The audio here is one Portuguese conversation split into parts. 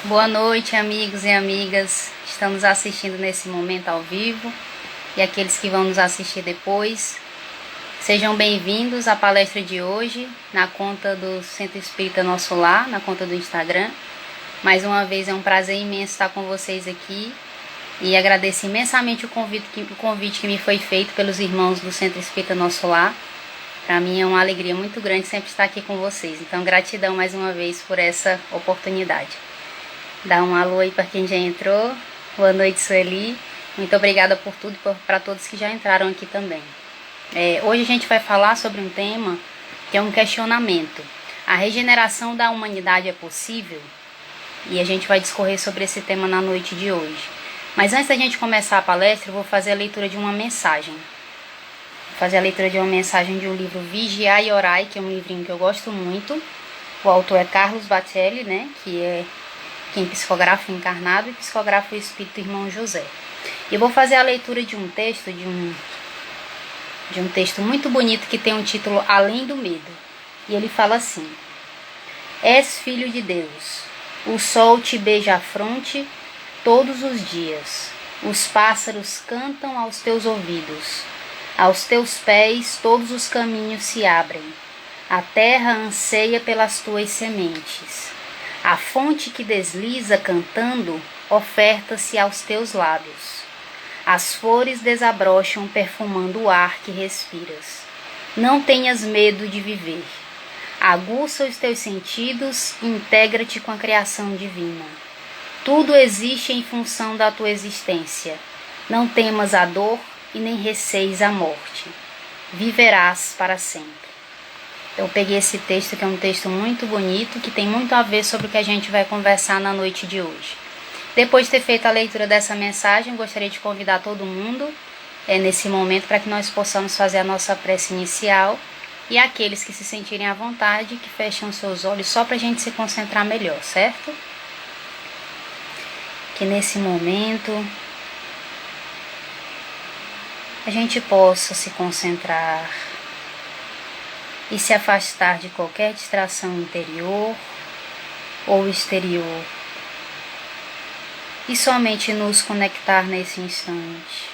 Boa noite, amigos e amigas que estão nos assistindo nesse momento ao vivo e aqueles que vão nos assistir depois. Sejam bem-vindos à palestra de hoje na conta do Centro Espírita Nosso Lar, na conta do Instagram. Mais uma vez é um prazer imenso estar com vocês aqui e agradeço imensamente o convite que me foi feito pelos irmãos do Centro Espírita Nosso Lar. Para mim é uma alegria muito grande sempre estar aqui com vocês. Então, gratidão mais uma vez por essa oportunidade. Dá um alô aí para quem já entrou. Boa noite, Sueli. Muito obrigada por tudo e para todos que já entraram aqui também. Hoje a gente vai falar sobre um tema que é um questionamento. A regeneração da humanidade é possível? E a gente vai discorrer sobre esse tema na noite de hoje. Mas antes da gente começar a palestra, eu vou fazer a leitura de uma mensagem. Vou fazer a leitura de uma mensagem de um livro Vigiar e Orai, que é um livrinho que eu gosto muito. O autor é Carlos Batelli, né? Que é quem psicografa o encarnado e psicografa o espírito irmão José. Eu vou fazer a leitura de um texto, de um texto muito bonito que tem um título Além do Medo. E ele fala assim: És filho de Deus, o sol te beija a fronte todos os dias, os pássaros cantam aos teus ouvidos, aos teus pés todos os caminhos se abrem, a terra anseia pelas tuas sementes. A fonte que desliza cantando oferta-se aos teus lábios. As flores desabrocham perfumando o ar que respiras. Não tenhas medo de viver. Aguça os teus sentidos e integra-te com a criação divina. Tudo existe em função da tua existência. Não temas a dor e nem receis a morte. Viverás para sempre. Eu peguei esse texto, que é um texto muito bonito, que tem muito a ver sobre o que a gente vai conversar na noite de hoje. Depois de ter feito a leitura dessa mensagem, eu gostaria de convidar todo mundo nesse momento para que nós possamos fazer a nossa prece inicial, e aqueles que se sentirem à vontade, que fechem os seus olhos só para a gente se concentrar melhor, certo? Que nesse momento a gente possa se concentrar e se afastar de qualquer distração interior ou exterior, e somente nos conectar nesse instante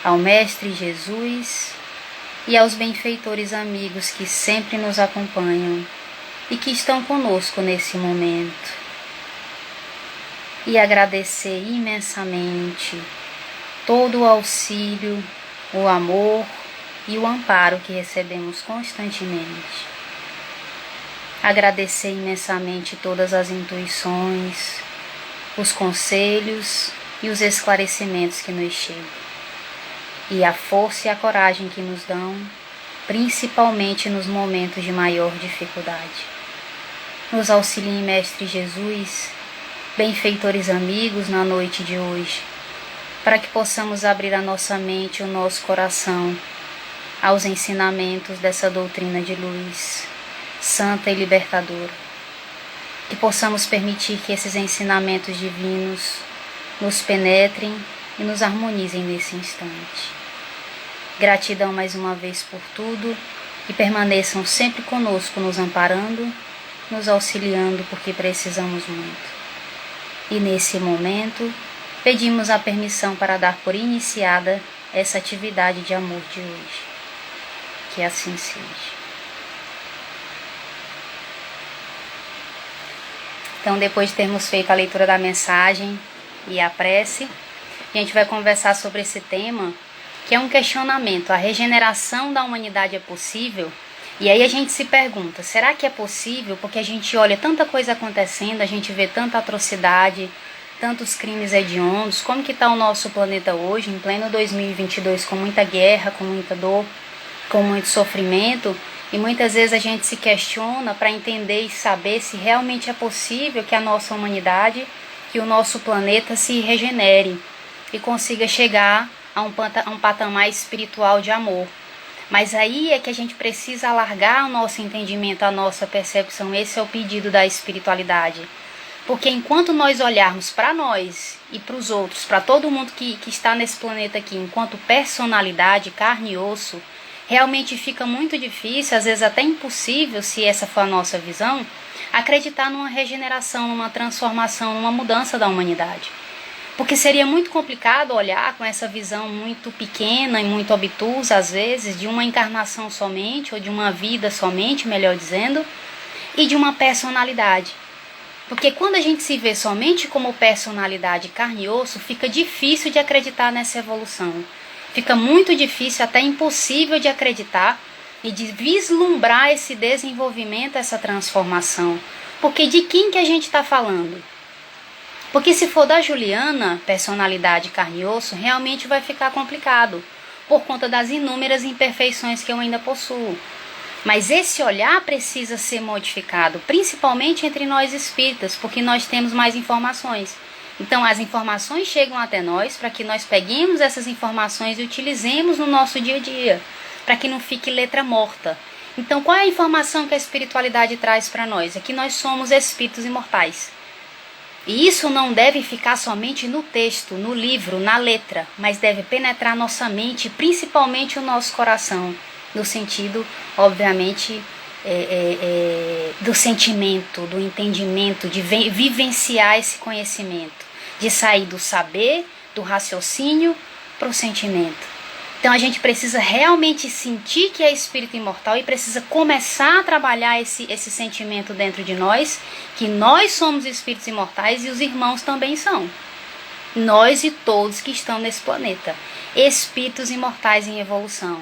ao Mestre Jesus e aos benfeitores amigos que sempre nos acompanham e que estão conosco nesse momento, e agradecer imensamente todo o auxílio, o amor e o amparo que recebemos constantemente. Agradecer imensamente todas as intuições, os conselhos e os esclarecimentos que nos chegam, e a força e a coragem que nos dão, principalmente nos momentos de maior dificuldade. Nos auxiliem, Mestre Jesus, benfeitores amigos, na noite de hoje, para que possamos abrir a nossa mente e o nosso coração aos ensinamentos dessa doutrina de luz, santa e libertadora. Que possamos permitir que esses ensinamentos divinos nos penetrem e nos harmonizem nesse instante. Gratidão mais uma vez por tudo, e permaneçam sempre conosco, nos amparando, nos auxiliando, porque precisamos muito. E nesse momento, pedimos a permissão para dar por iniciada essa atividade de amor de hoje. Que assim seja. Então, depois de termos feito a leitura da mensagem e a prece, a gente vai conversar sobre esse tema, que é um questionamento. A regeneração da humanidade é possível? E aí a gente se pergunta, será que é possível? Porque a gente olha tanta coisa acontecendo, a gente vê tanta atrocidade, tantos crimes hediondos. Como que está o nosso planeta hoje, em pleno 2022, com muita guerra, com muita dor, com muito sofrimento? E muitas vezes a gente se questiona para entender e saber se realmente é possível que a nossa humanidade, que o nosso planeta se regenere e consiga chegar a um patamar espiritual de amor. Mas aí é que a gente precisa alargar o nosso entendimento, a nossa percepção. Esse é o pedido da espiritualidade. Porque enquanto nós olharmos para nós e para os outros, para todo mundo que está nesse planeta aqui, enquanto personalidade, carne e osso, realmente fica muito difícil, às vezes até impossível, se essa for a nossa visão, acreditar numa regeneração, numa transformação, numa mudança da humanidade. Porque seria muito complicado olhar com essa visão muito pequena e muito obtusa, às vezes, de uma encarnação somente, ou de uma vida somente, melhor dizendo, e de uma personalidade. Porque quando a gente se vê somente como personalidade carne e osso, fica difícil de acreditar nessa evolução. Fica muito difícil, até impossível de acreditar e de vislumbrar esse desenvolvimento, essa transformação. Porque de quem que a gente está falando? Porque se for da Juliana, personalidade carne e osso, realmente vai ficar complicado, por conta das inúmeras imperfeições que eu ainda possuo. Mas esse olhar precisa ser modificado, principalmente entre nós espíritas, porque nós temos mais informações. Então as informações chegam até nós para que nós peguemos essas informações e utilizemos no nosso dia a dia, para que não fique letra morta. Então qual é a informação que a espiritualidade traz para nós? É que nós somos espíritos imortais. E isso não deve ficar somente no texto, no livro, na letra, mas deve penetrar nossa mente, principalmente o nosso coração, no sentido, obviamente, do sentimento, do entendimento, de vivenciar esse conhecimento, de sair do saber, do raciocínio para o sentimento. Então a gente precisa realmente sentir que é espírito imortal e precisa começar a trabalhar esse sentimento dentro de nós, que nós somos espíritos imortais e os irmãos também são. Nós e todos que estão nesse planeta, espíritos imortais em evolução.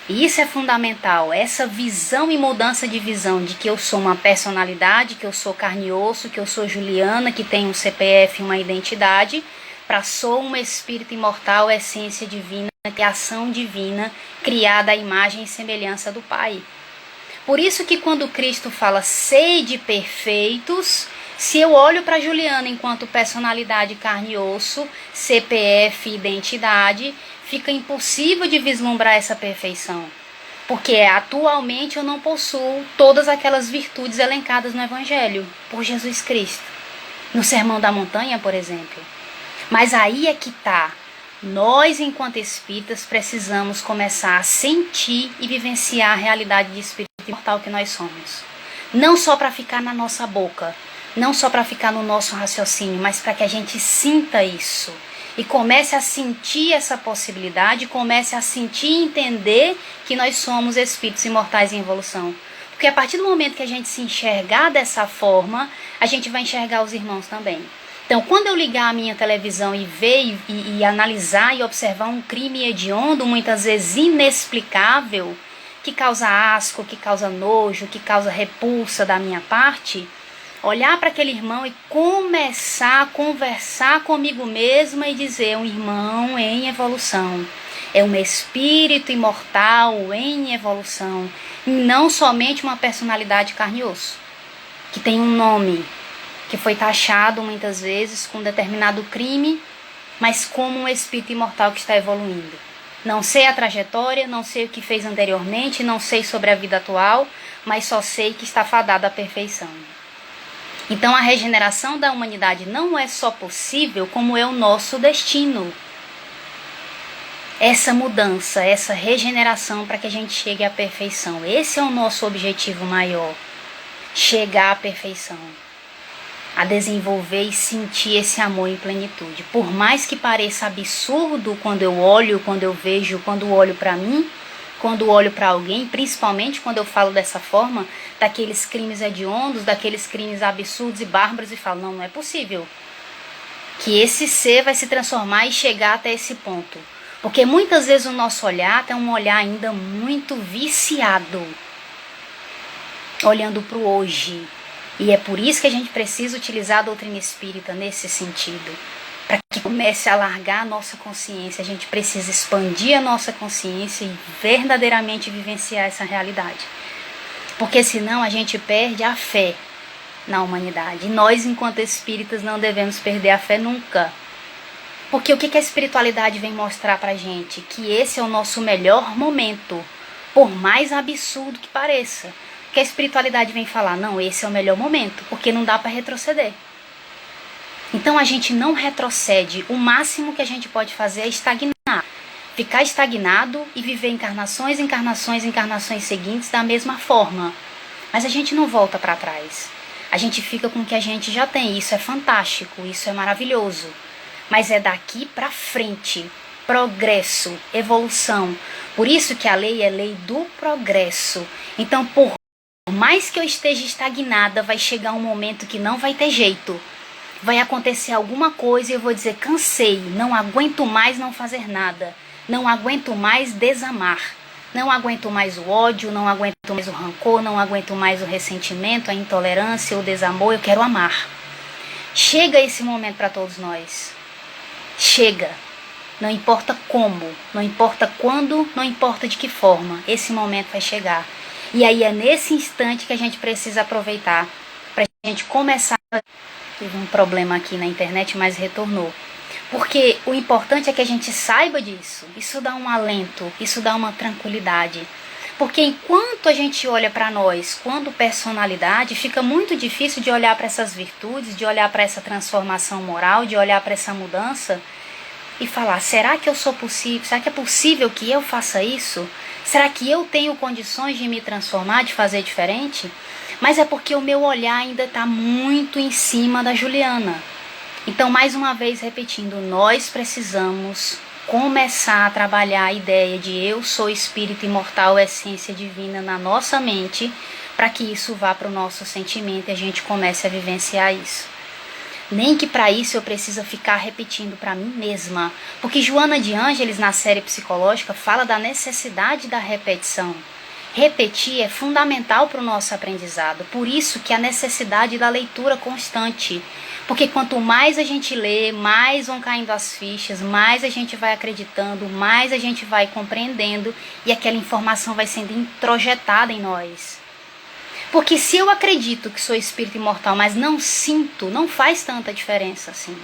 E isso é fundamental, essa visão e mudança de visão de que eu sou uma personalidade, que eu sou carne e osso, que eu sou Juliana, que tem um CPF e uma identidade, para sou um espírito imortal, essência divina, criação divina, criada à imagem e semelhança do Pai. Por isso que quando Cristo fala sede perfeitos, se eu olho para Juliana enquanto personalidade carne e osso, CPF, identidade, fica impossível de vislumbrar essa perfeição. Porque atualmente eu não possuo todas aquelas virtudes elencadas no Evangelho, por Jesus Cristo. No Sermão da Montanha, por exemplo. Mas aí é que está. Nós, enquanto espíritas, precisamos começar a sentir e vivenciar a realidade de espírito imortal que nós somos. Não só para ficar na nossa boca, não só para ficar no nosso raciocínio, mas para que a gente sinta isso. E comece a sentir essa possibilidade, comece a sentir e entender que nós somos espíritos imortais em evolução. Porque a partir do momento que a gente se enxergar dessa forma, a gente vai enxergar os irmãos também. Então, quando eu ligar a minha televisão e ver e analisar e observar um crime hediondo, muitas vezes inexplicável, que causa asco, que causa nojo, que causa repulsa da minha parte, olhar para aquele irmão e começar a conversar comigo mesma e dizer, um irmão em evolução, é um espírito imortal em evolução, e não somente uma personalidade carne e osso, que tem um nome, que foi taxado muitas vezes com um determinado crime, mas como um espírito imortal que está evoluindo. Não sei a trajetória, não sei o que fez anteriormente, não sei sobre a vida atual, mas só sei que está fadado à perfeição. Então a regeneração da humanidade não é só possível, como é o nosso destino. Essa mudança, essa regeneração para que a gente chegue à perfeição. Esse é o nosso objetivo maior. Chegar à perfeição. A desenvolver e sentir esse amor em plenitude. Por mais que pareça absurdo quando eu olho, quando eu vejo, quando olho para mim, quando olho para alguém, principalmente quando eu falo dessa forma, daqueles crimes hediondos, daqueles crimes absurdos e bárbaros, e falo, não é possível que esse ser vai se transformar e chegar até esse ponto. Porque muitas vezes o nosso olhar é um olhar ainda muito viciado, olhando para o hoje. E é por isso que a gente precisa utilizar a doutrina espírita nesse sentido. Para que comece a alargar a nossa consciência, a gente precisa expandir a nossa consciência e verdadeiramente vivenciar essa realidade. Porque senão a gente perde a fé na humanidade. E nós, enquanto espíritas, não devemos perder a fé nunca. Porque o que a espiritualidade vem mostrar pra gente? Que esse é o nosso melhor momento, por mais absurdo que pareça. Que a espiritualidade vem falar, não, esse é o melhor momento, porque não dá para retroceder. Então a gente não retrocede, o máximo que a gente pode fazer é estagnar. ficar estagnado e viver encarnações, encarnações, encarnações seguintes da mesma forma. Mas a gente não volta para trás. A gente fica com o que a gente já tem. Isso é fantástico, isso é maravilhoso. Mas é daqui para frente. Progresso, evolução. Por isso que a lei é lei do progresso. Então, por mais que eu esteja estagnada, vai chegar um momento que não vai ter jeito. Vai acontecer alguma coisa e eu vou dizer, cansei, não aguento mais não fazer nada. Não aguento mais desamar. Não aguento mais o ódio, não aguento mais o rancor, não aguento mais o ressentimento, a intolerância, o desamor, eu quero amar. Chega esse momento para todos nós. Chega. Não importa como, não importa quando, não importa de que forma, esse momento vai chegar. E aí é nesse instante que a gente precisa aproveitar para a gente começar. Tive um problema aqui na internet, mas retornou. Porque o importante é que a gente saiba disso. Isso dá um alento, isso dá uma tranquilidade. Porque enquanto a gente olha para nós quando personalidade, fica muito difícil de olhar para essas virtudes, de olhar para essa transformação moral, de olhar para essa mudança e falar, será que eu sou possível? Será que é possível que eu faça isso? Será que eu tenho condições de me transformar, de fazer diferente? Mas é porque o meu olhar ainda está muito em cima da Juliana. Então, mais uma vez repetindo, nós precisamos começar a trabalhar a ideia de eu sou espírito imortal, essência divina na nossa mente, para que isso vá para o nosso sentimento e a gente comece a vivenciar isso. Nem que para isso eu precisa ficar repetindo para mim mesma, porque Joana de Ângeles, na série psicológica, fala da necessidade da repetição. Repetir é fundamental para o nosso aprendizado, por isso que a necessidade da leitura constante. Porque quanto mais a gente lê, mais vão caindo as fichas, mais a gente vai acreditando, mais a gente vai compreendendo e aquela informação vai sendo introjetada em nós. Porque se eu acredito que sou espírito imortal, mas não sinto, não faz tanta diferença assim.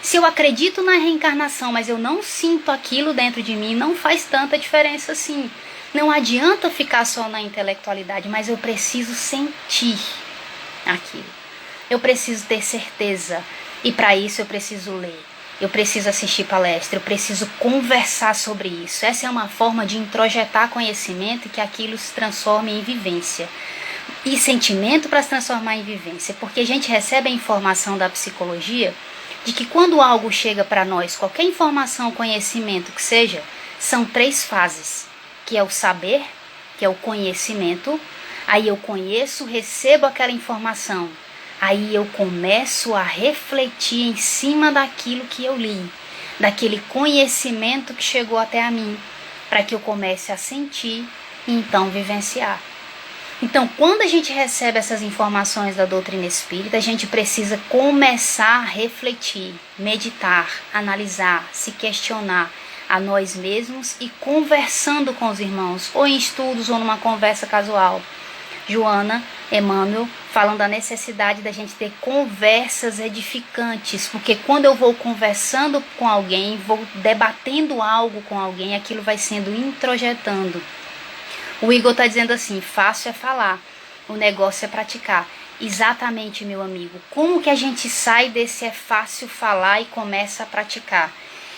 Se eu acredito na reencarnação, mas eu não sinto aquilo dentro de mim, não faz tanta diferença assim. Não adianta ficar só na intelectualidade, mas eu preciso sentir aquilo. Eu preciso ter certeza. E para isso eu preciso ler. Eu preciso assistir palestra. Eu preciso conversar sobre isso. Essa é uma forma de introjetar conhecimento e que aquilo se transforme em vivência. E sentimento para se transformar em vivência. Porque a gente recebe a informação da psicologia de que quando algo chega para nós, qualquer informação, conhecimento que seja, são 3 fases. Que é o saber, que é o conhecimento. Aí eu conheço, recebo aquela informação. Aí eu começo a refletir em cima daquilo que eu li, daquele conhecimento que chegou até a mim, para que eu comece a sentir e então vivenciar. Então, quando a gente recebe essas informações da doutrina espírita, a gente precisa começar a refletir, meditar, analisar, se questionar a nós mesmos e conversando com os irmãos, ou em estudos ou numa conversa casual. Joana, Emmanuel, falando da necessidade da gente ter conversas edificantes, porque quando eu vou conversando com alguém, vou debatendo algo com alguém, aquilo vai sendo introjetando. O Igor está dizendo assim, fácil é falar, o negócio é praticar. Exatamente, meu amigo. Como que a gente sai desse é fácil falar e começa a praticar?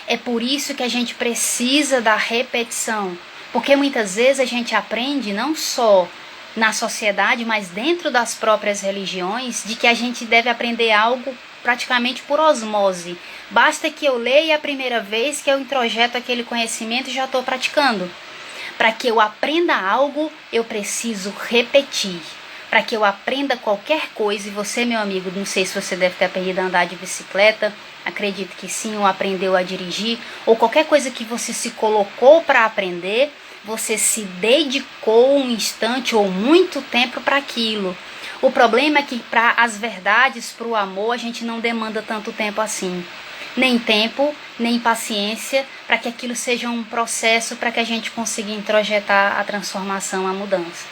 É por isso que a gente precisa da repetição, porque muitas vezes a gente aprende não só na sociedade, mas dentro das próprias religiões, de que a gente deve aprender algo praticamente por osmose. Basta que eu leia a primeira vez que eu introjeto aquele conhecimento e já estou praticando. Para que eu aprenda algo, eu preciso repetir. Para que eu aprenda qualquer coisa, e você, meu amigo, não sei se você deve ter aprendido a andar de bicicleta, acredito que sim, ou aprendeu a dirigir, ou qualquer coisa que você se colocou para aprender, você se dedicou um instante ou muito tempo para aquilo. O problema é que para as verdades, para o amor, a gente não demanda tanto tempo assim. Nem tempo, nem paciência, para que aquilo seja um processo, para que a gente consiga introjetar a transformação, a mudança.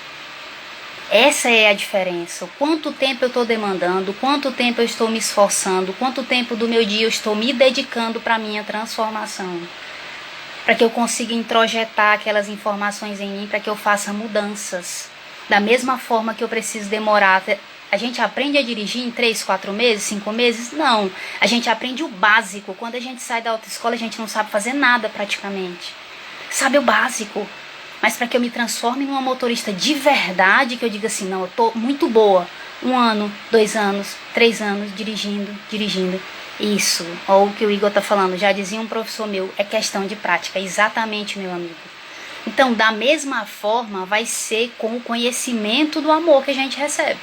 Essa é a diferença. Quanto tempo eu estou demandando, quanto tempo eu estou me esforçando, quanto tempo do meu dia eu estou me dedicando para a minha transformação. Para que eu consiga introjetar aquelas informações em mim, para que eu faça mudanças. Da mesma forma que eu preciso demorar. A gente aprende a dirigir em 3, 4 meses, 5 meses? Não. A gente aprende o básico. Quando a gente sai da autoescola, a gente não sabe fazer nada praticamente. sabe o básico. Mas para que eu me transforme numa motorista de verdade, que eu diga assim, não, eu tô muito boa. 1 ano, 2 anos, 3 anos, dirigindo. Isso, ou o que o Igor tá falando, já dizia um professor meu, é questão de prática, exatamente, meu amigo. Então, da mesma forma, vai ser com o conhecimento do amor que a gente recebe.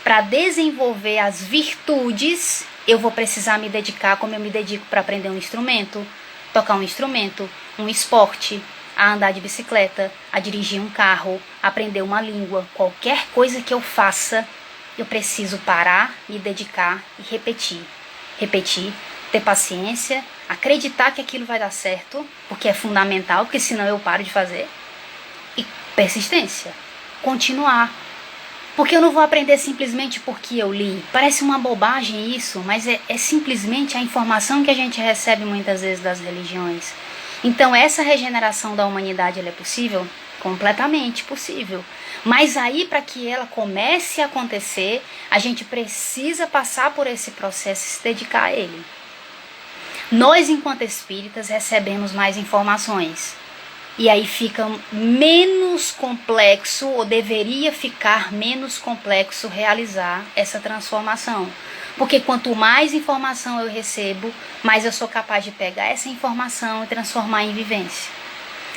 Para desenvolver as virtudes, eu vou precisar me dedicar como eu me dedico para aprender um instrumento, tocar um instrumento, um esporte, a andar de bicicleta, a dirigir um carro, aprender uma língua. Qualquer coisa que eu faça, eu preciso parar, me dedicar e repetir. Repetir, ter paciência, acreditar que aquilo vai dar certo, porque é fundamental, porque senão eu paro de fazer. E persistência, continuar. Porque eu não vou aprender simplesmente porque eu li. Parece uma bobagem isso, mas é simplesmente a informação que a gente recebe muitas vezes das religiões. Então essa regeneração da humanidade ela é possível? Completamente possível. Mas aí para que ela comece a acontecer, a gente precisa passar por esse processo e se dedicar a ele. Nós, enquanto espíritas, recebemos mais informações. E aí fica menos complexo, ou deveria ficar menos complexo realizar essa transformação. Porque quanto mais informação eu recebo, mais eu sou capaz de pegar essa informação e transformar em vivência.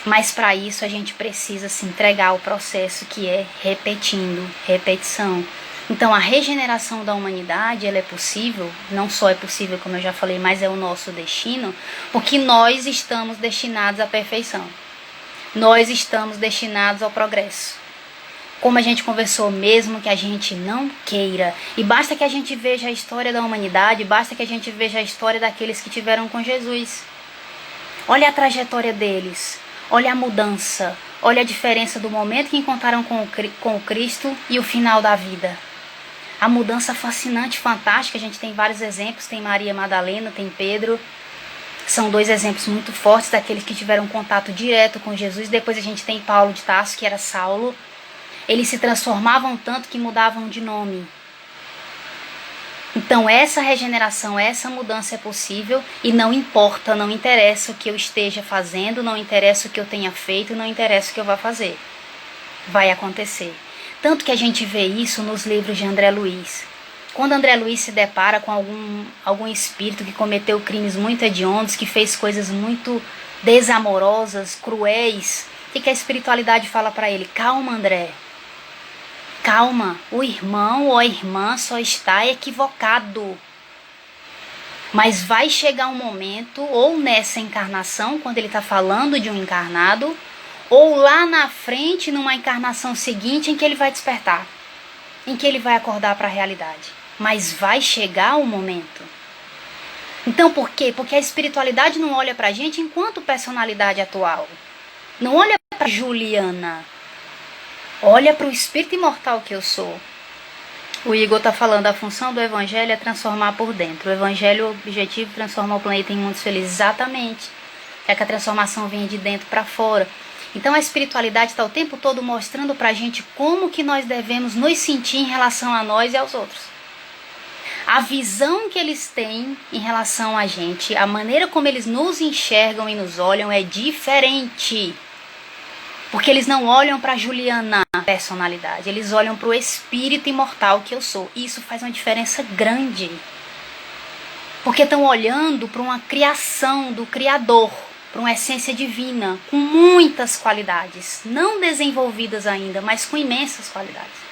Mas para isso a gente precisa se entregar ao processo que é repetindo, repetição. Então a regeneração da humanidade ela é possível, não só é possível, como eu já falei, mas é o nosso destino, porque nós estamos destinados à perfeição. Nós estamos destinados ao progresso. Como a gente conversou, mesmo que a gente não queira. E basta que a gente veja a história da humanidade, basta que a gente veja a história daqueles que tiveram com Jesus. Olha a trajetória deles, olha a mudança, olha a diferença do momento que encontraram com o Cristo e o final da vida. A mudança fascinante, fantástica, a gente tem vários exemplos, tem Maria Madalena, tem Pedro. São 2 exemplos muito fortes daqueles que tiveram contato direto com Jesus. Depois a gente tem Paulo de Tarso, que era Saulo. Eles se transformavam tanto que mudavam de nome. Então essa regeneração, essa mudança é possível e não importa, não interessa o que eu esteja fazendo, não interessa o que eu tenha feito, não interessa o que eu vá fazer. Vai acontecer. Tanto que a gente vê isso nos livros de André Luiz. Quando André Luiz se depara com algum espírito que cometeu crimes muito hediondos, que fez coisas muito desamorosas, cruéis, o que a espiritualidade fala para ele? Calma, André. Calma, o irmão ou a irmã só está equivocado. Mas vai chegar um momento, ou nessa encarnação, quando ele está falando de um encarnado, ou lá na frente, numa encarnação seguinte, em que ele vai despertar, em que ele vai acordar para a realidade. Mas vai chegar o momento. Então por quê? Porque a espiritualidade não olha para a gente enquanto personalidade atual. Não olha para Juliana. Olha para o espírito imortal que eu sou. O Igor está falando, a função do evangelho é transformar por dentro. O evangelho, o objetivo é transformar o planeta em mundos felizes. Exatamente. É que a transformação vem de dentro para fora. Então a espiritualidade está o tempo todo mostrando para a gente como que nós devemos nos sentir em relação a nós e aos outros. A visão que eles têm em relação a gente, a maneira como eles nos enxergam e nos olham é diferente. Porque eles não olham para a Juliana, personalidade, eles olham para o espírito imortal que eu sou. E isso faz uma diferença grande. Porque estão olhando para uma criação do Criador, para uma essência divina, com muitas qualidades, não desenvolvidas ainda, mas com imensas qualidades.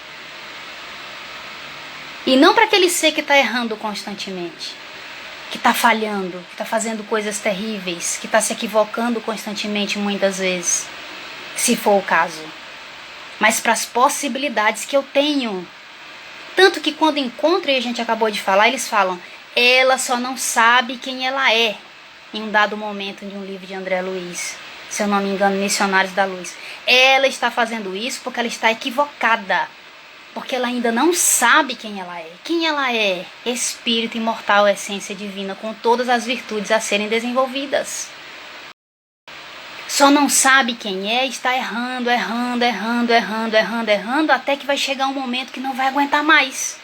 E não para aquele ser que está errando constantemente, que está falhando, que está fazendo coisas terríveis, que está se equivocando constantemente muitas vezes, se for o caso. Mas para as possibilidades que eu tenho. Tanto que quando encontro, e a gente acabou de falar, eles falam, ela só não sabe quem ela é. Em um dado momento de um livro de André Luiz, se eu não me engano, Missionários da Luz. Ela está fazendo isso porque ela está equivocada. Porque ela ainda não sabe quem ela é. Quem ela é? Espírito imortal, essência divina, com todas as virtudes a serem desenvolvidas. Só não sabe quem é, está errando, até que vai chegar um momento que não vai aguentar mais.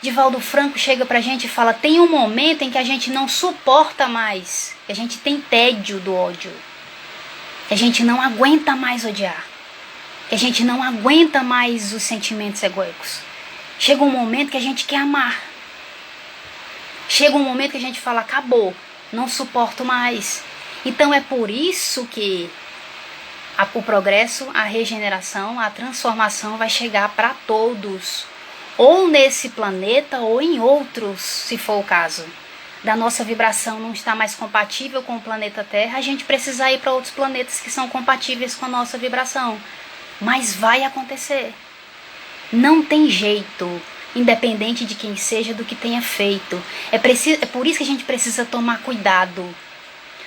Divaldo Franco chega pra gente e fala, tem um momento em que a gente não suporta mais, que a gente tem tédio do ódio. que a gente não aguenta mais odiar, que a gente não aguenta mais os sentimentos egóicos. Chega um momento que a gente quer amar. Chega um momento que a gente fala, acabou, não suporto mais. Então é por isso que o progresso, a regeneração, a transformação vai chegar para todos. Ou nesse planeta ou em outros, se for o caso. Da nossa vibração não está mais compatível com o planeta Terra, a gente precisa ir para outros planetas que são compatíveis com a nossa vibração. Mas vai acontecer. Não tem jeito, independente de quem seja, do que tenha feito. É por isso que a gente precisa tomar cuidado,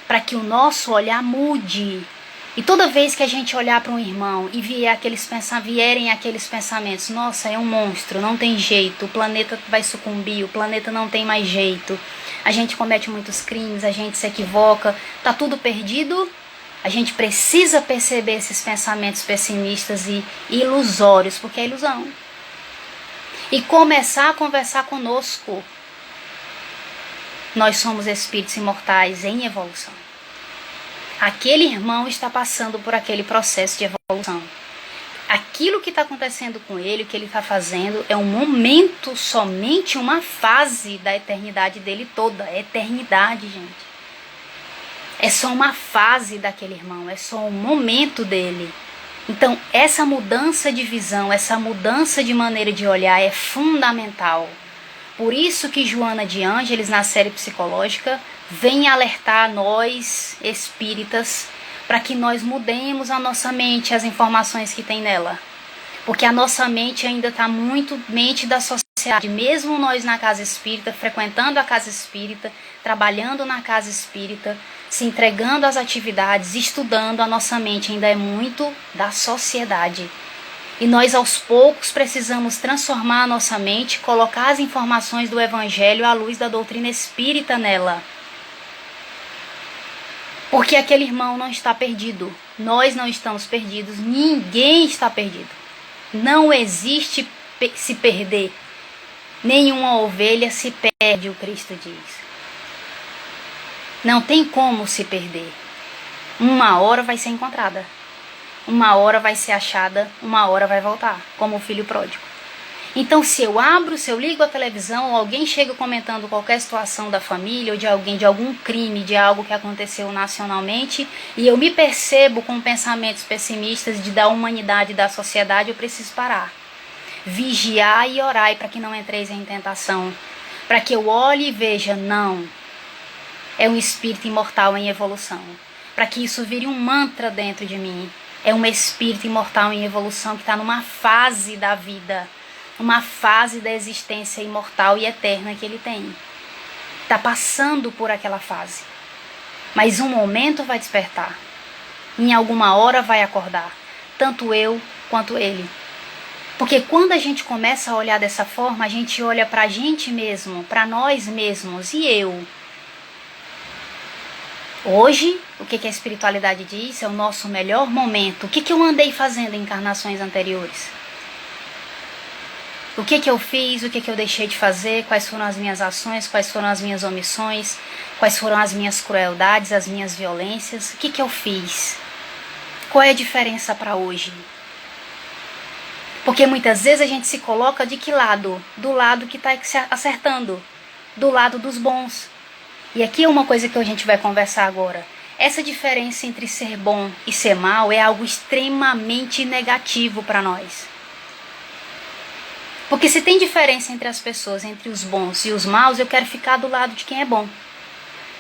para que o nosso olhar mude. E toda vez que a gente olhar para um irmão e vierem aqueles pensamentos, nossa, é um monstro, não tem jeito, o planeta vai sucumbir, o planeta não tem mais jeito, a gente comete muitos crimes, a gente se equivoca, tá tudo perdido, a gente precisa perceber esses pensamentos pessimistas e ilusórios, porque é ilusão. E começar a conversar conosco. Nós somos espíritos imortais em evolução. Aquele irmão está passando por aquele processo de evolução. Aquilo que está acontecendo com ele, o que ele está fazendo, é um momento, somente uma fase da eternidade dele toda. É eternidade, gente. É só uma fase daquele irmão, é só um momento dele. Então, essa mudança de visão, essa mudança de maneira de olhar é fundamental. Por isso que Joana de Ângeles, na série psicológica, vem alertar nós, espíritas, para que nós mudemos a nossa mente, as informações que tem nela. Porque a nossa mente ainda está muito mente da sociedade. Mesmo nós na casa espírita, frequentando a casa espírita, trabalhando na casa espírita, se entregando às atividades, estudando, a nossa mente ainda é muito da sociedade. E nós aos poucos precisamos transformar a nossa mente, colocar as informações do Evangelho à luz da doutrina espírita nela. Porque aquele irmão não está perdido, nós não estamos perdidos, ninguém está perdido. Não existe se perder, nenhuma ovelha se perde, o Cristo diz. Não tem como se perder. Uma hora vai ser encontrada. Uma hora vai ser achada, uma hora vai voltar, como o filho pródigo. Então, se eu ligo a televisão, ou alguém chega comentando qualquer situação da família, ou de alguém, de algum crime, de algo que aconteceu nacionalmente, e eu me percebo com pensamentos pessimistas da humanidade e da sociedade, eu preciso parar. Vigiar e orar para que não entreis em tentação. Para que eu olhe e veja, não, é um espírito imortal em evolução. Para que isso vire um mantra dentro de mim. É um espírito imortal em evolução que está numa fase da vida, uma fase da existência imortal e eterna que ele tem. Está passando por aquela fase. Mas um momento vai despertar. Em alguma hora vai acordar. Tanto eu quanto ele. Porque quando a gente começa a olhar dessa forma, a gente olha para a gente mesmo, para nós mesmos. E eu? Hoje, o que a espiritualidade diz é o nosso melhor momento. O que eu andei fazendo em encarnações anteriores? O que eu fiz, o que eu deixei de fazer, quais foram as minhas ações, quais foram as minhas omissões, quais foram as minhas crueldades, as minhas violências, o que eu fiz? Qual é a diferença para hoje? Porque muitas vezes a gente se coloca de que lado? Do lado que está acertando, do lado dos bons. E aqui é uma coisa que a gente vai conversar agora. Essa diferença entre ser bom e ser mal é algo extremamente negativo para nós. Porque se tem diferença entre as pessoas, entre os bons e os maus, eu quero ficar do lado de quem é bom.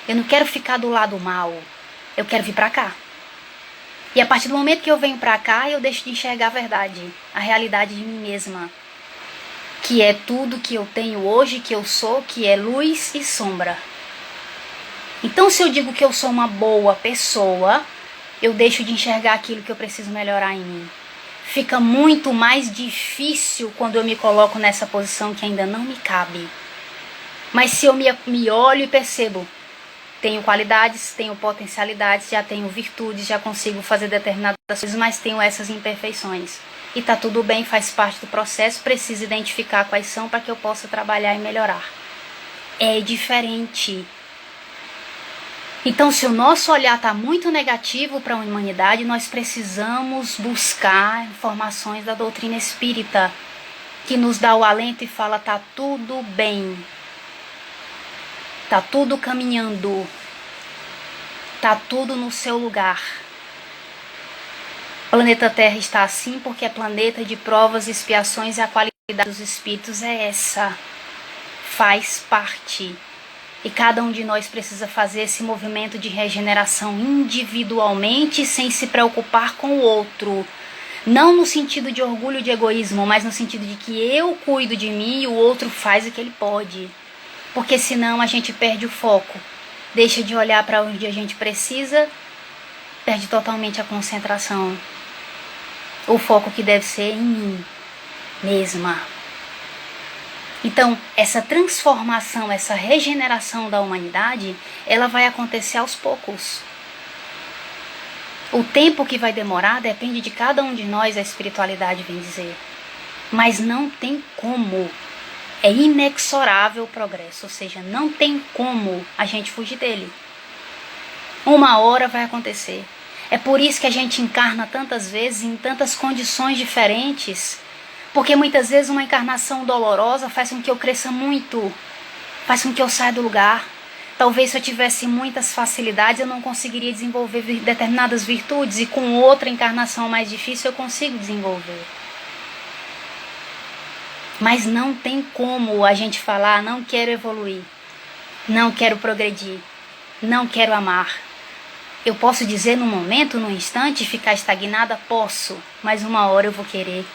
Eu não quero ficar do lado mal. Eu quero vir para cá. E a partir do momento que eu venho para cá, eu deixo de enxergar a verdade, a realidade de mim mesma. Que é tudo que eu tenho hoje, que eu sou, que é luz e sombra. Então, se eu digo que eu sou uma boa pessoa, eu deixo de enxergar aquilo que eu preciso melhorar em mim. Fica muito mais difícil quando eu me coloco nessa posição que ainda não me cabe. Mas se eu me olho e percebo, tenho qualidades, tenho potencialidades, já tenho virtudes, já consigo fazer determinadas coisas, mas tenho essas imperfeições. E tá tudo bem, faz parte do processo, preciso identificar quais são para que eu possa trabalhar e melhorar. É diferente. Então, se o nosso olhar está muito negativo para a humanidade, nós precisamos buscar informações da doutrina espírita, que nos dá o alento e fala, tá tudo bem, tá tudo caminhando, tá tudo no seu lugar. O planeta Terra está assim porque é planeta de provas e expiações, e a qualidade dos espíritos é essa, faz parte. E cada um de nós precisa fazer esse movimento de regeneração individualmente, sem se preocupar com o outro. Não no sentido de orgulho, de egoísmo, mas no sentido de que eu cuido de mim e o outro faz o que ele pode. Porque senão a gente perde o foco, deixa de olhar para onde a gente precisa, perde totalmente a concentração. O foco que deve ser em mim mesma. Então, essa transformação, essa regeneração da humanidade, ela vai acontecer aos poucos. O tempo que vai demorar depende de cada um de nós, a espiritualidade vem dizer. Mas não tem como. É inexorável o progresso, ou seja, não tem como a gente fugir dele. Uma hora vai acontecer. É por isso que a gente encarna tantas vezes, em tantas condições diferentes. Porque muitas vezes uma encarnação dolorosa faz com que eu cresça muito, faz com que eu saia do lugar. Talvez se eu tivesse muitas facilidades eu não conseguiria desenvolver determinadas virtudes, e com outra encarnação mais difícil eu consigo desenvolver. Mas não tem como a gente falar, não quero evoluir, não quero progredir, não quero amar. Eu posso dizer no momento, no instante, ficar estagnada? Posso, mas uma hora eu vou querer.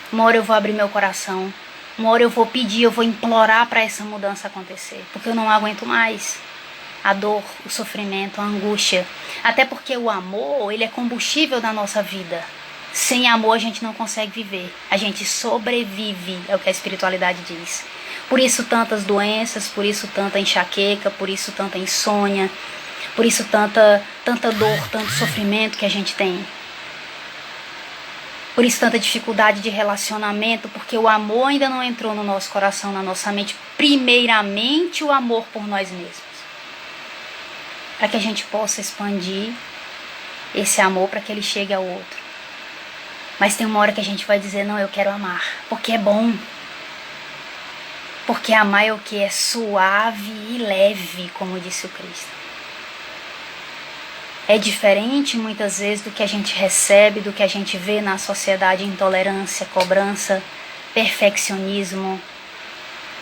Uma hora eu vou abrir meu coração, uma hora eu vou pedir, eu vou implorar para essa mudança acontecer, porque eu não aguento mais a dor, o sofrimento, a angústia. Até porque o amor, ele é combustível da nossa vida. Sem amor a gente não consegue viver, a gente sobrevive, é o que a espiritualidade diz. Por isso tantas doenças, por isso tanta enxaqueca, por isso tanta insônia, por isso tanta dor, tanto sofrimento que a gente tem. Por isso tanta dificuldade de relacionamento, porque o amor ainda não entrou no nosso coração, na nossa mente. Primeiramente o amor por nós mesmos. Para que a gente possa expandir esse amor para que ele chegue ao outro. Mas tem uma hora que a gente vai dizer, não, eu quero amar, porque é bom. Porque amar é o que? É suave e leve, como disse o Cristo. É diferente muitas vezes do que a gente recebe, do que a gente vê na sociedade: intolerância, cobrança, perfeccionismo,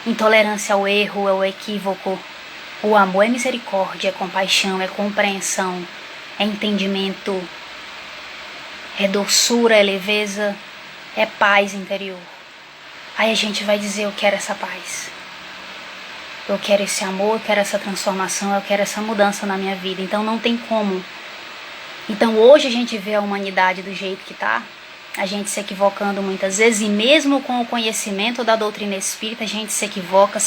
intolerância ao erro, ao equívoco. O amor é misericórdia, é compaixão, é compreensão, é entendimento, é doçura, é leveza, é paz interior. Aí a gente vai dizer, eu quero essa paz. Eu quero esse amor, eu quero essa transformação, eu quero essa mudança na minha vida. Então não tem como. Então hoje a gente vê a humanidade do jeito que está, a gente se equivocando muitas vezes, e mesmo com o conhecimento da doutrina espírita, a gente se equivoca,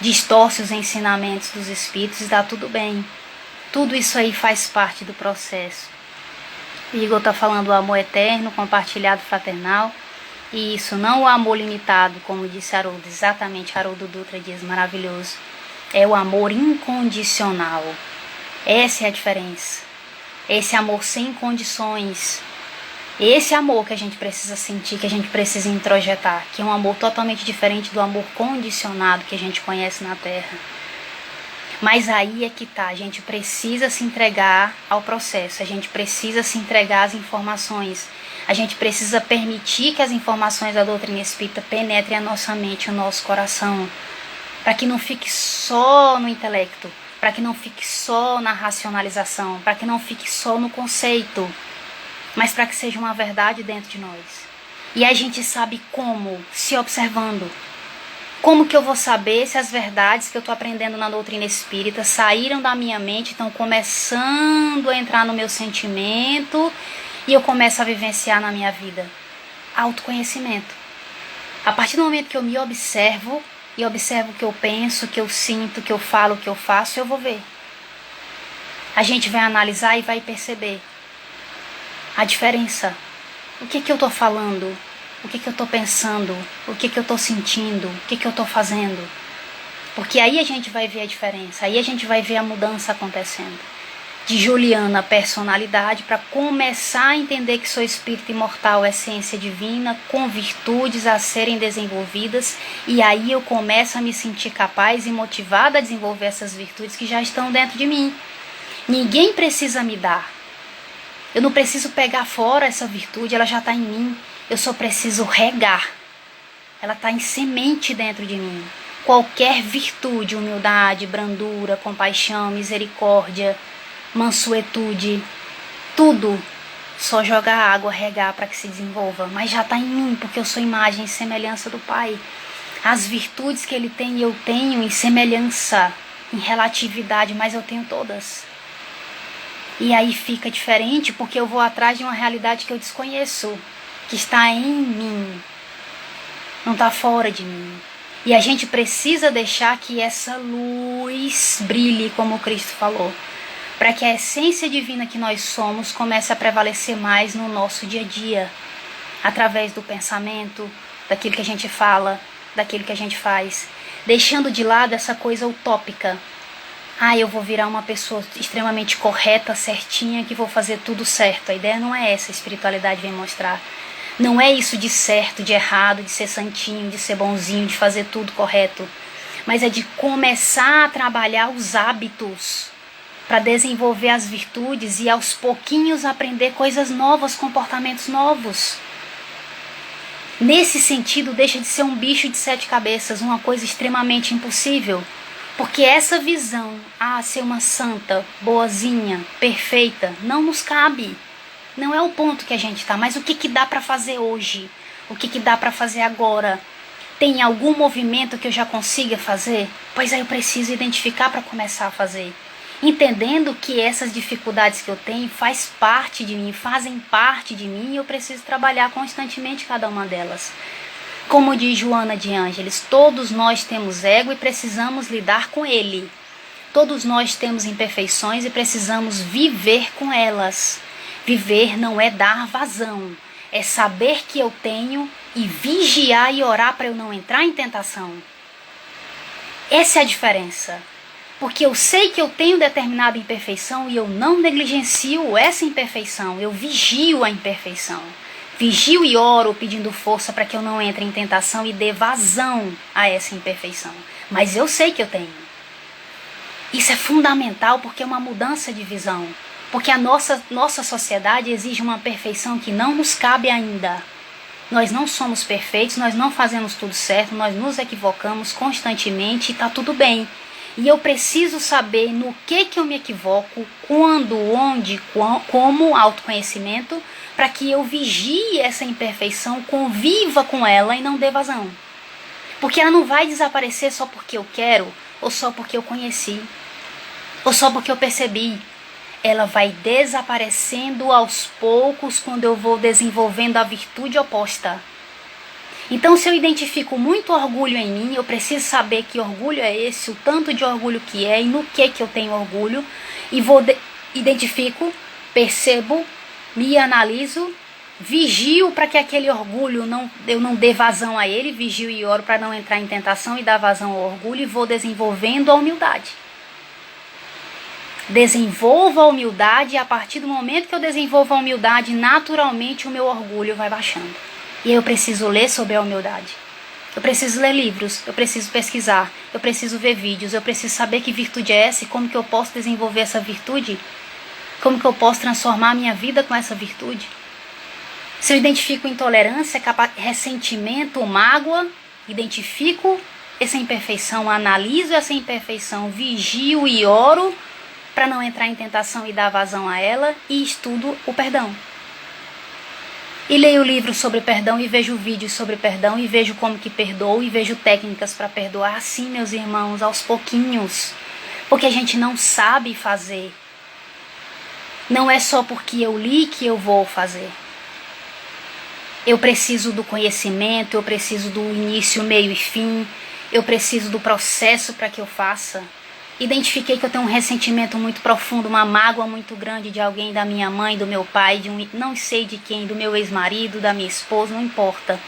distorce os ensinamentos dos espíritos e dá tudo bem. Tudo isso aí faz parte do processo. O Igor está falando do amor eterno, compartilhado, fraternal. E isso, não o amor limitado, como disse Haroldo, exatamente Haroldo Dutra diz, maravilhoso. É o amor incondicional. Essa é a diferença. Esse amor sem condições. Esse amor que a gente precisa sentir, que a gente precisa introjetar, que é um amor totalmente diferente do amor condicionado que a gente conhece na Terra. Mas aí é que tá, a gente precisa se entregar ao processo, a gente precisa se entregar às informações, a gente precisa permitir que as informações da doutrina espírita penetrem a nossa mente, o nosso coração, para que não fique só no intelecto, para que não fique só na racionalização, para que não fique só no conceito, mas para que seja uma verdade dentro de nós. E a gente sabe como? Se observando. Como que eu vou saber se as verdades que eu estou aprendendo na doutrina espírita saíram da minha mente, estão começando a entrar no meu sentimento e eu começo a vivenciar na minha vida? Autoconhecimento. A partir do momento que eu me observo e observo o que eu penso, o que eu sinto, o que eu falo, o que eu faço, eu vou ver. A gente vai analisar e vai perceber a diferença. O que eu estou falando? O que eu estou pensando? O que eu estou sentindo? O que eu estou fazendo? Porque aí a gente vai ver a diferença, aí a gente vai ver a mudança acontecendo. De Juliana, personalidade, para começar a entender que sou espírito imortal, essência divina, com virtudes a serem desenvolvidas, e aí eu começo a me sentir capaz e motivada a desenvolver essas virtudes que já estão dentro de mim. Ninguém precisa me dar. Eu não preciso pegar fora essa virtude, ela já está em mim. Eu só preciso regar. Ela está em semente dentro de mim. Qualquer virtude, humildade, brandura, compaixão, misericórdia, mansuetude, tudo, só jogar água, regar para que se desenvolva. Mas já está em mim, porque eu sou imagem e semelhança do Pai. As virtudes que Ele tem, eu tenho em semelhança, em relatividade, mas eu tenho todas. E aí fica diferente, porque eu vou atrás de uma realidade que eu desconheço, que está em mim, não está fora de mim. E a gente precisa deixar que essa luz brilhe, como Cristo falou, para que a essência divina que nós somos comece a prevalecer mais no nosso dia a dia, através do pensamento, daquilo que a gente fala, daquilo que a gente faz, deixando de lado essa coisa utópica. Eu vou virar uma pessoa extremamente correta, certinha, que vou fazer tudo certo. A ideia não é essa, a espiritualidade vem mostrar. Não é isso de certo, de errado, de ser santinho, de ser bonzinho, de fazer tudo correto. Mas é de começar a trabalhar os hábitos para desenvolver as virtudes e aos pouquinhos aprender coisas novas, comportamentos novos. Nesse sentido, deixa de ser um bicho de 7 cabeças, uma coisa extremamente impossível. Porque essa visão, ser uma santa, boazinha, perfeita, não nos cabe. Não é o ponto que a gente está, mas o que dá para fazer hoje? O que dá para fazer agora? Tem algum movimento que eu já consiga fazer? Pois aí eu preciso identificar para começar a fazer. Entendendo que essas dificuldades que eu tenho fazem parte de mim e eu preciso trabalhar constantemente cada uma delas. Como diz Joana de Ângeles, todos nós temos ego e precisamos lidar com ele. Todos nós temos imperfeições e precisamos viver com elas. Viver não é dar vazão, é saber que eu tenho e vigiar e orar para eu não entrar em tentação. Essa é a diferença. Porque eu sei que eu tenho determinada imperfeição e eu não negligencio essa imperfeição, eu vigio a imperfeição. Vigio e oro pedindo força para que eu não entre em tentação e dê vazão a essa imperfeição. Mas eu sei que eu tenho. Isso é fundamental porque é uma mudança de visão. Porque a nossa sociedade exige uma perfeição que não nos cabe ainda. Nós não somos perfeitos, nós não fazemos tudo certo, nós nos equivocamos constantemente e está tudo bem. E eu preciso saber no que eu me equivoco, quando, onde, como autoconhecimento, para que eu vigie essa imperfeição, conviva com ela e não dê vazão. Porque ela não vai desaparecer só porque eu quero, ou só porque eu conheci, ou só porque eu percebi. Ela vai desaparecendo aos poucos quando eu vou desenvolvendo a virtude oposta. Então, se eu identifico muito orgulho em mim, eu preciso saber que orgulho é esse, o tanto de orgulho que é e no que eu tenho orgulho. E identifico, percebo, me analiso, vigio para que aquele orgulho, eu não dê vazão a ele, vigio e oro para não entrar em tentação e dar vazão ao orgulho e vou desenvolvendo a humildade. Desenvolvo a humildade e a partir do momento que eu desenvolvo a humildade, naturalmente o meu orgulho vai baixando. E eu preciso ler sobre a humildade. Eu preciso ler livros, eu preciso pesquisar, eu preciso ver vídeos, eu preciso saber que virtude é essa e como que eu posso desenvolver essa virtude. Como que eu posso transformar a minha vida com essa virtude? Se eu identifico intolerância, ressentimento, mágoa, identifico essa imperfeição, analiso essa imperfeição, vigio e oro para não entrar em tentação e dar vazão a ela e estudo o perdão. E leio livros sobre perdão e vejo vídeos sobre perdão e vejo como que perdoo e vejo técnicas para perdoar. Sim, meus irmãos, aos pouquinhos. Porque a gente não sabe fazer. Não é só porque eu li que eu vou fazer. Eu preciso do conhecimento, eu preciso do início, meio e fim. Eu preciso do processo para que eu faça. Identifiquei que eu tenho um ressentimento muito profundo, uma mágoa muito grande de alguém, da minha mãe, do meu pai, não sei de quem, do meu ex-marido, da minha esposa, não importa.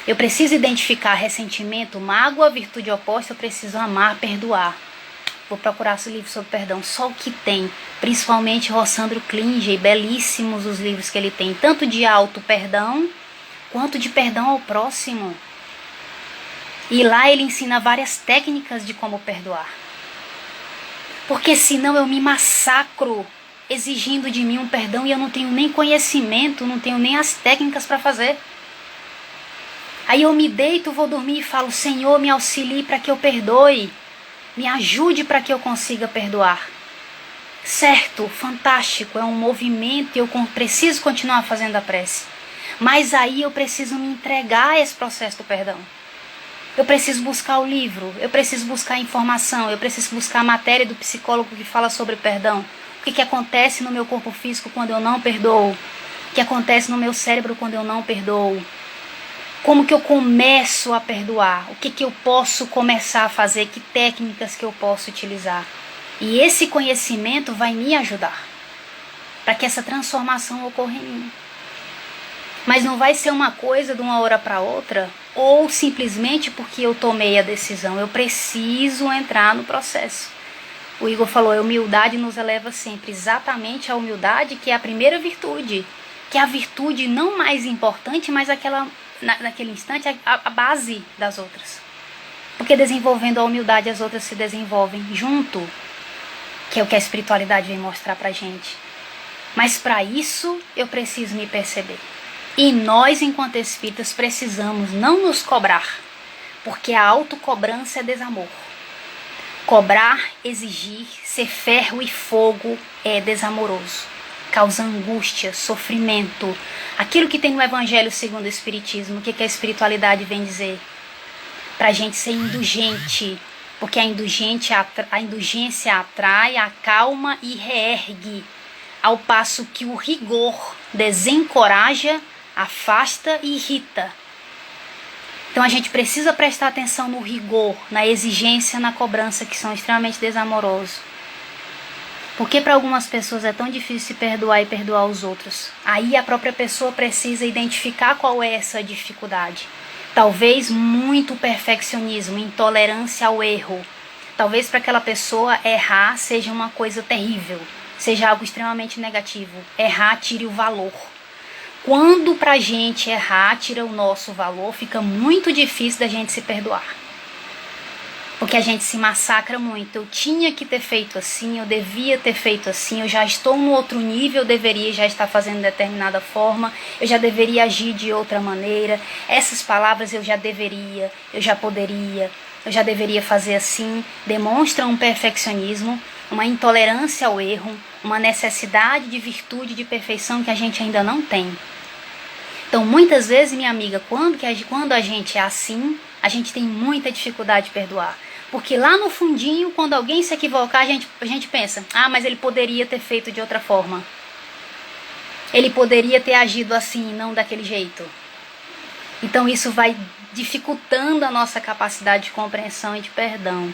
Eu preciso identificar ressentimento, mágoa, virtude oposta, eu preciso amar, perdoar. Vou procurar esse livro sobre perdão, só o que tem, principalmente Rossandro Klinger, belíssimos os livros que ele tem, tanto de auto-perdão, quanto de perdão ao próximo. E lá ele ensina várias técnicas de como perdoar. Porque senão eu me massacro exigindo de mim um perdão e eu não tenho nem conhecimento, não tenho nem as técnicas para fazer. Aí eu me deito, vou dormir e falo, Senhor, me auxilie para que eu perdoe. Me ajude para que eu consiga perdoar. Certo, fantástico, é um movimento e eu preciso continuar fazendo a prece. Mas aí eu preciso me entregar a esse processo do perdão. Eu preciso buscar o livro, eu preciso buscar informação, eu preciso buscar a matéria do psicólogo que fala sobre perdão. O que acontece no meu corpo físico quando eu não perdoo? O que acontece no meu cérebro quando eu não perdoo? Como que eu começo a perdoar? O que eu posso começar a fazer? Que técnicas que eu posso utilizar? E esse conhecimento vai me ajudar para que essa transformação ocorra em mim. Mas não vai ser uma coisa de uma hora para outra ou simplesmente porque eu tomei a decisão. Eu preciso entrar no processo. O Igor falou, a humildade nos eleva sempre. Exatamente a humildade que é a primeira virtude. Que é a virtude não mais importante, mas aquela... naquele instante, a base das outras. Porque desenvolvendo a humildade, as outras se desenvolvem junto, que é o que a espiritualidade vem mostrar pra gente. Mas para isso, eu preciso me perceber. E nós, enquanto espíritas, precisamos não nos cobrar, porque a autocobrança é desamor. Cobrar, exigir, ser ferro e fogo é desamoroso. Causa angústia, sofrimento. Aquilo que tem no Evangelho segundo o Espiritismo, o que a espiritualidade vem dizer? Para a gente ser indulgente, porque a indulgência atrai, acalma e reergue, ao passo que o rigor desencoraja, afasta e irrita. Então a gente precisa prestar atenção no rigor, na exigência, na cobrança, que são extremamente desamorosos. Porque para algumas pessoas é tão difícil se perdoar e perdoar os outros. Aí a própria pessoa precisa identificar qual é essa dificuldade. Talvez muito perfeccionismo, intolerância ao erro. Talvez para aquela pessoa errar seja uma coisa terrível, seja algo extremamente negativo. Errar tire o valor. Quando pra gente errar tira o nosso valor, fica muito difícil da gente se perdoar. Porque a gente se massacra muito. Eu tinha que ter feito assim, eu devia ter feito assim, eu já estou no outro nível, eu deveria já estar fazendo de determinada forma, eu já deveria agir de outra maneira, essas palavras eu já deveria, eu já poderia, eu já deveria fazer assim. Demonstram um perfeccionismo, uma intolerância ao erro, uma necessidade de virtude, de perfeição que a gente ainda não tem. Então, muitas vezes, minha amiga, quando a gente é assim, a gente tem muita dificuldade de perdoar. Porque lá no fundinho, quando alguém se equivocar, a gente pensa, mas ele poderia ter feito de outra forma. Ele poderia ter agido assim, não daquele jeito. Então isso vai dificultando a nossa capacidade de compreensão e de perdão.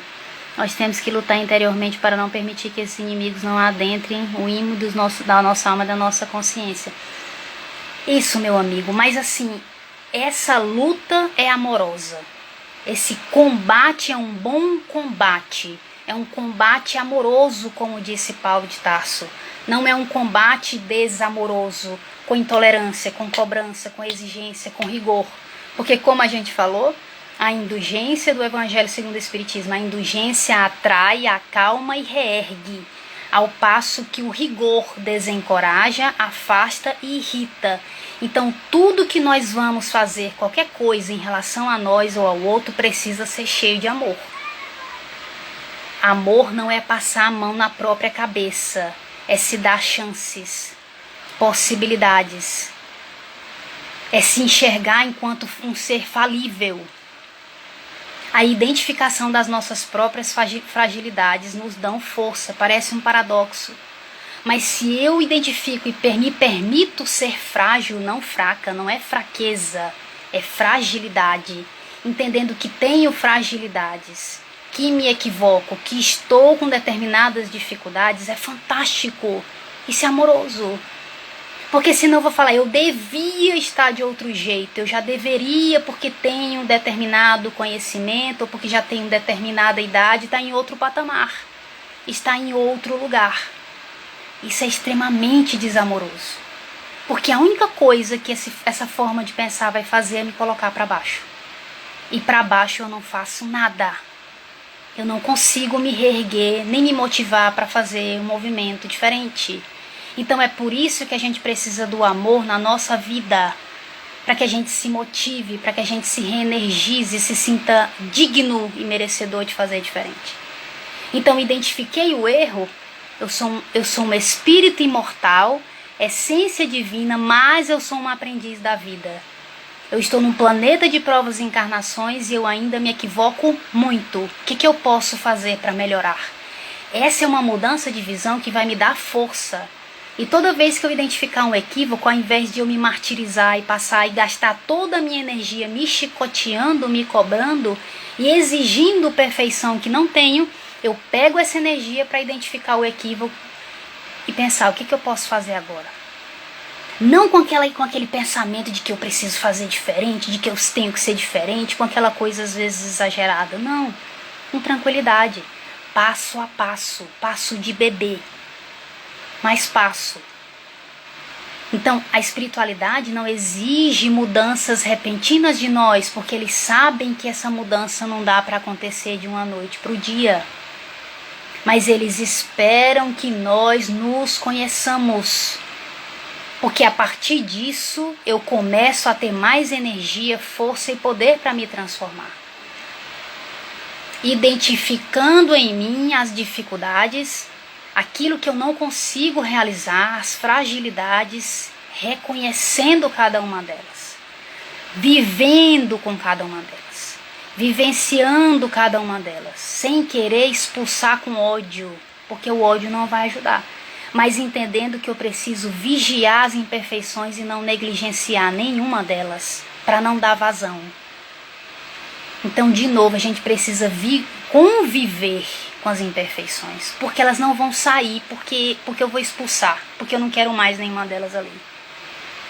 Nós temos que lutar interiormente para não permitir que esses inimigos não adentrem o imo da nossa alma, da nossa consciência. Isso, meu amigo, mas assim, essa luta é amorosa. Esse combate é um bom combate. É um combate amoroso, como disse Paulo de Tarso. Não é um combate desamoroso, com intolerância, com cobrança, com exigência, com rigor. Porque, como a gente falou, a indulgência do Evangelho segundo o Espiritismo, a indulgência atrai, acalma e reergue, ao passo que o rigor desencoraja, afasta e irrita. Então, tudo que nós vamos fazer, qualquer coisa em relação a nós ou ao outro, precisa ser cheio de amor. Amor não é passar a mão na própria cabeça, é se dar chances, possibilidades. É se enxergar enquanto um ser falível. A identificação das nossas próprias fragilidades nos dão força, parece um paradoxo. Mas se eu identifico e me permito ser frágil, não fraca, não é fraqueza, é fragilidade. Entendendo que tenho fragilidades, que me equivoco, que estou com determinadas dificuldades, é fantástico. Isso é amoroso. Porque senão eu vou falar, eu devia estar de outro jeito, eu já deveria porque tenho um determinado conhecimento, ou porque já tenho determinada idade, está em outro patamar, está em outro lugar. Isso é extremamente desamoroso. Porque a única coisa que essa forma de pensar vai fazer é me colocar para baixo. E para baixo eu não faço nada. Eu não consigo me reerguer, nem me motivar para fazer um movimento diferente. Então é por isso que a gente precisa do amor na nossa vida. Para que a gente se motive, para que a gente se reenergize, se sinta digno e merecedor de fazer diferente. Então identifiquei o erro, eu sou um espírito imortal, essência divina, mas eu sou um aprendiz da vida. Eu estou num planeta de provas e encarnações e eu ainda me equivoco muito. O que eu posso fazer para melhorar? Essa é uma mudança de visão que vai me dar força. E toda vez que eu identificar um equívoco, ao invés de eu me martirizar e passar e gastar toda a minha energia me chicoteando, me cobrando e exigindo perfeição que não tenho, eu pego essa energia para identificar o equívoco e pensar o que eu posso fazer agora. Não com aquele pensamento de que eu preciso fazer diferente, de que eu tenho que ser diferente, com aquela coisa às vezes exagerada. Não, com tranquilidade, passo a passo, passo de bebê, mas passo. Então, a espiritualidade não exige mudanças repentinas de nós, porque eles sabem que essa mudança não dá para acontecer de uma noite para o dia. Mas eles esperam que nós nos conheçamos. Porque a partir disso eu começo a ter mais energia, força e poder para me transformar. Identificando em mim as dificuldades, aquilo que eu não consigo realizar, as fragilidades, reconhecendo cada uma delas, vivendo com cada uma delas, vivenciando cada uma delas, sem querer expulsar com ódio, porque o ódio não vai ajudar. Mas entendendo que eu preciso vigiar as imperfeições e não negligenciar nenhuma delas, para não dar vazão. Então, de novo, a gente precisa conviver com as imperfeições, porque elas não vão sair, porque eu vou expulsar, porque eu não quero mais nenhuma delas ali.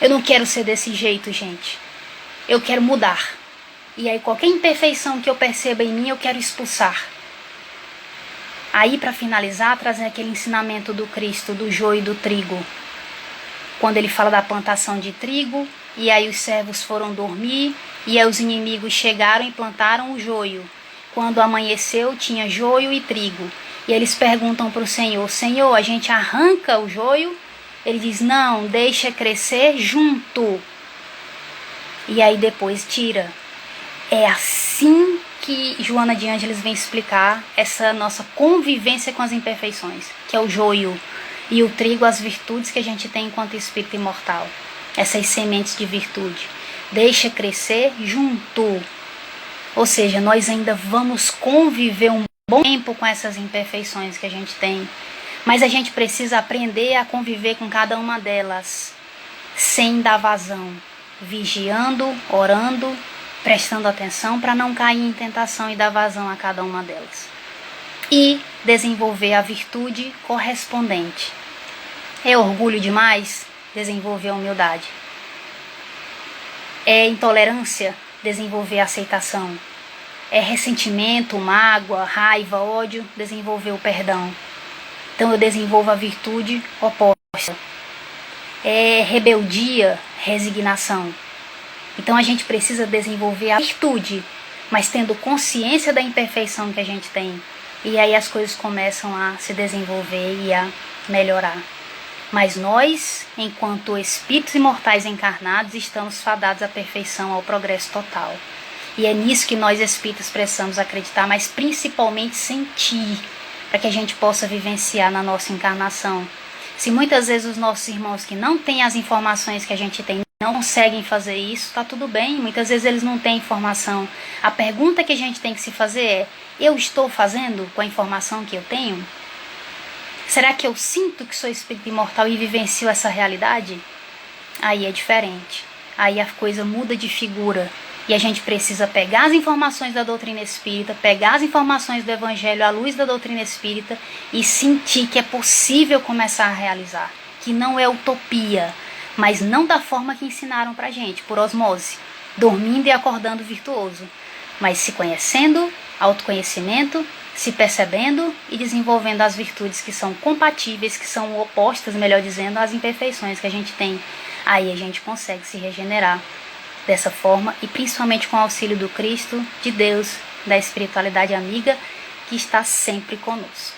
Eu não quero ser desse jeito, gente. Eu quero mudar. E aí, qualquer imperfeição que eu perceba em mim, eu quero expulsar. Aí, para finalizar, trazer aquele ensinamento do Cristo, do joio e do trigo. Quando ele fala da plantação de trigo, e aí os servos foram dormir, e aí os inimigos chegaram e plantaram o joio. Quando amanheceu, tinha joio e trigo. E eles perguntam para o Senhor, Senhor, a gente arranca o joio? Ele diz, não, deixa crescer junto. E aí depois tira. É assim que Joana de Ângeles vem explicar essa nossa convivência com as imperfeições, que é o joio, e o trigo, as virtudes que a gente tem enquanto espírito imortal, essas sementes de virtude. Deixa crescer junto. Ou seja, nós ainda vamos conviver um bom tempo com essas imperfeições que a gente tem, mas a gente precisa aprender a conviver com cada uma delas, sem dar vazão, vigiando, orando, prestando atenção para não cair em tentação e dar vazão a cada uma delas. E desenvolver a virtude correspondente. É orgulho demais? Desenvolver a humildade. É intolerância? Desenvolver a aceitação. É ressentimento, mágoa, raiva, ódio? Desenvolver o perdão. Então eu desenvolvo a virtude oposta. É rebeldia, resignação. Então a gente precisa desenvolver a virtude, mas tendo consciência da imperfeição que a gente tem. E aí as coisas começam a se desenvolver e a melhorar. Mas nós, enquanto espíritos imortais encarnados, estamos fadados à perfeição, ao progresso total. E é nisso que nós espíritas precisamos acreditar, mas principalmente sentir, para que a gente possa vivenciar na nossa encarnação. Se muitas vezes os nossos irmãos que não têm as informações que a gente tem, não conseguem fazer isso, está tudo bem. Muitas vezes eles não têm informação. A pergunta que a gente tem que se fazer é, eu estou fazendo com a informação que eu tenho? Será que eu sinto que sou espírito imortal e vivencio essa realidade? Aí é diferente. Aí a coisa muda de figura. E a gente precisa pegar as informações da doutrina espírita, pegar as informações do evangelho à luz da doutrina espírita e sentir que é possível começar a realizar. Que não é utopia. mas não da forma que ensinaram pra gente, por osmose, dormindo e acordando virtuoso, mas se conhecendo, autoconhecimento, se percebendo e desenvolvendo as virtudes que são compatíveis, que são opostas, melhor dizendo, às imperfeições que a gente tem. Aí a gente consegue se regenerar dessa forma e principalmente com o auxílio do Cristo, de Deus, da espiritualidade amiga que está sempre conosco.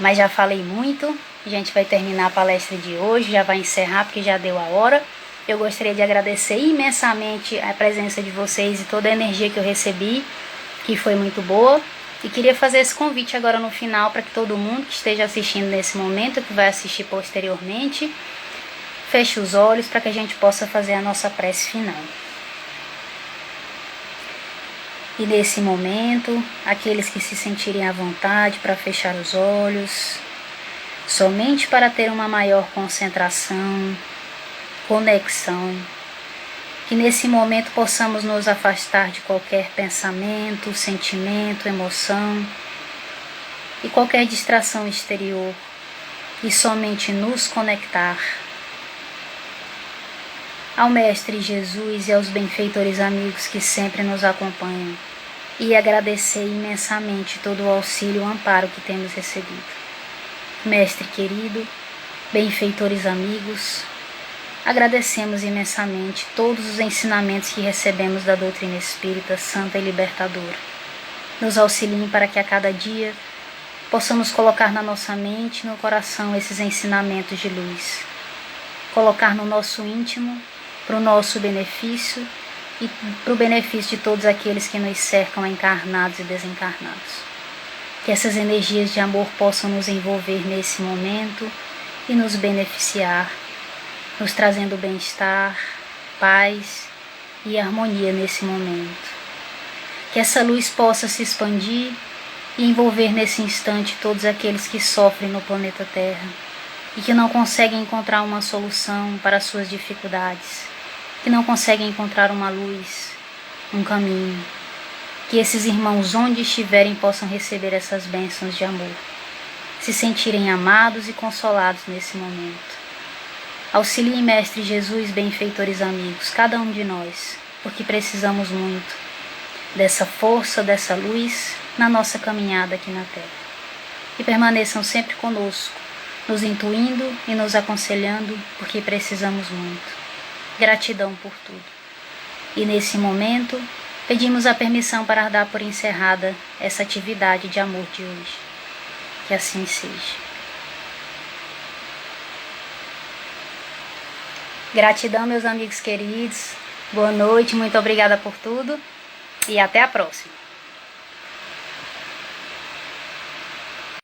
Mas já falei muito, a gente vai terminar a palestra de hoje, já vai encerrar porque já deu a hora. Eu gostaria de agradecer imensamente a presença de vocês e toda a energia que eu recebi, que foi muito boa. E queria fazer esse convite agora no final para que todo mundo que esteja assistindo nesse momento, que vai assistir posteriormente, feche os olhos para que a gente possa fazer a nossa prece final. E nesse momento, aqueles que se sentirem à vontade para fechar os olhos, somente para ter uma maior concentração, conexão, que nesse momento possamos nos afastar de qualquer pensamento, sentimento, emoção e qualquer distração exterior e somente nos conectar ao Mestre Jesus e aos benfeitores amigos que sempre nos acompanham e agradecer imensamente todo o auxílio e o amparo que temos recebido. Mestre querido, benfeitores amigos, agradecemos imensamente todos os ensinamentos que recebemos da doutrina espírita santa e libertadora. Nos auxiliem para que a cada dia possamos colocar na nossa mente e no coração esses ensinamentos de luz. Colocar no nosso íntimo, para o nosso benefício e para o benefício de todos aqueles que nos cercam, encarnados e desencarnados. Que essas energias de amor possam nos envolver nesse momento e nos beneficiar, nos trazendo bem-estar, paz e harmonia nesse momento. Que essa luz possa se expandir e envolver nesse instante todos aqueles que sofrem no planeta Terra e que não conseguem encontrar uma solução para as suas dificuldades, que não conseguem encontrar uma luz, um caminho. Que esses irmãos, onde estiverem, possam receber essas bênçãos de amor, se sentirem amados e consolados nesse momento. Auxilie, Mestre Jesus, benfeitores amigos, cada um de nós, porque precisamos muito dessa força, dessa luz na nossa caminhada aqui na Terra. E permaneçam sempre conosco, nos intuindo e nos aconselhando, porque precisamos muito. Gratidão por tudo. E nesse momento, pedimos a permissão para dar por encerrada essa atividade de amor de hoje. Que assim seja. Gratidão, meus amigos queridos. Boa noite, muito obrigada por tudo e até a próxima.